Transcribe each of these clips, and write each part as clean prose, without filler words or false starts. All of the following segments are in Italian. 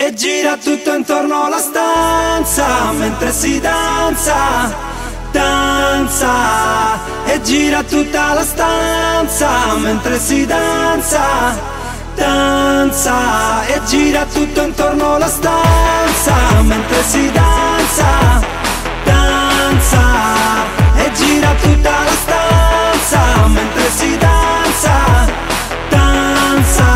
E gira tutto intorno alla stanza mentre si danza, danza. E gira tutta la stanza mentre si danza, danza. E gira tutto intorno alla stanza mentre si danza, danza. E gira tutta la stanza mentre si danza, danza.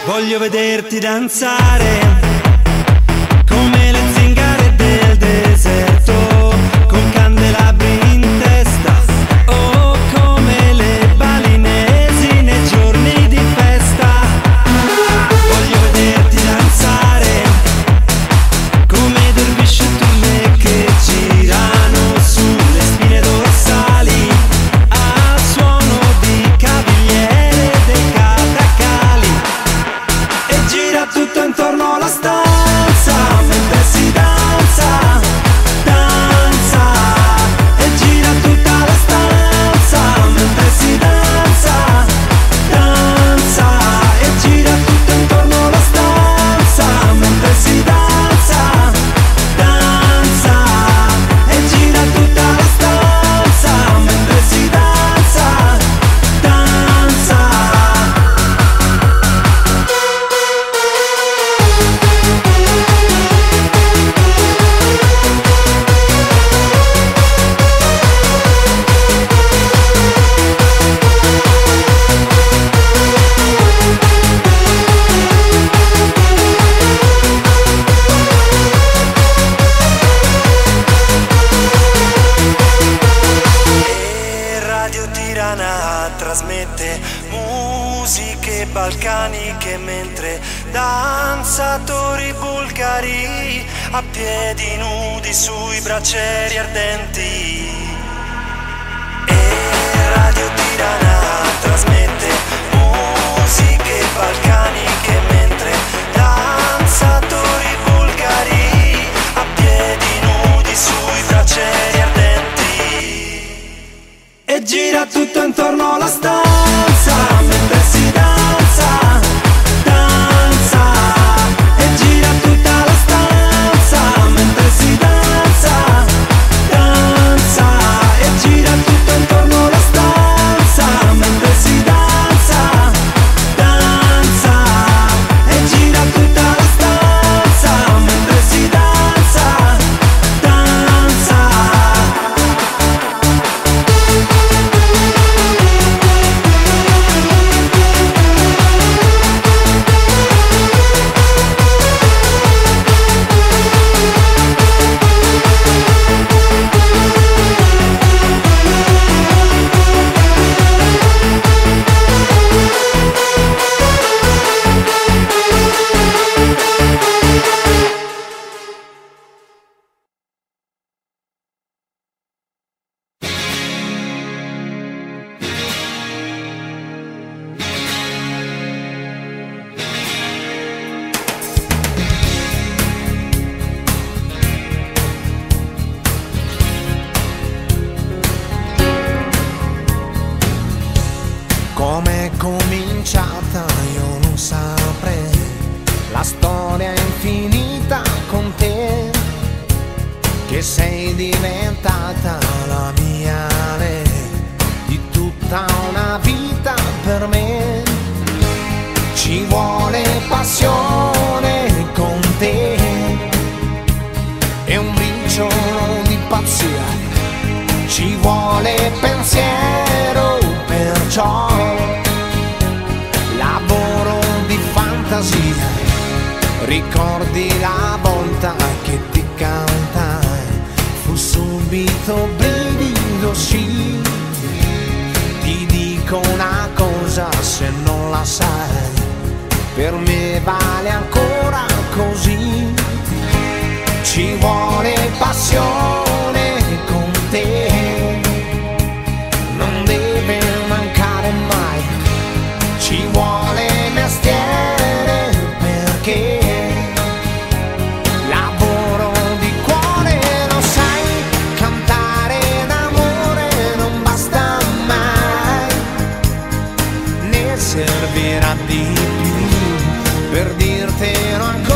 Voglio vederti danzare come le zingare del deserto, con candelabri in testa, o come le balinesi nei giorni di festa. Voglio vederti danzare come dervisci e turme che girano sulle spine dorsali al suono di cavigliere dei catacali. E gira tutto intorno alla stanza mentre si danza, danza. E gira tutta la stanza mentre si danza, danza. E gira tutto intorno alla stanza mentre si danza, danza. E gira tutta la stanza mentre si danza, danza. E Radio Tirana trasmette musiche balcaniche mentre danzatori bulgari a piedi nudi sui braccieri ardenti. E Radio Tirana trasmette musiche balcaniche mentre danzatori bulgari a piedi nudi sui braccieri ardenti. E gira tutto intorno alla stanza mentre si danza, danza. E gira tutta la stanza mentre si danza, danza. E gira tutto intorno alla stanza mentre si danza, danza. E gira tutta la stanza mentre si danza, danza. Com'è cominciata io non saprei, la storia è infinita con te, che sei diventata la mia lei, di tutta una vita per me. Ci vuole passione con te e un briciolo di pazzia, ci vuole pensiero, perciò lavoro di fantasia. Ricordi la volta che ti cantai, fu subito brivido, sì. Ti dico una cosa, se non la sai, per me vale ancora così. Ci vuole passione servirà di più per dirtelo ancora.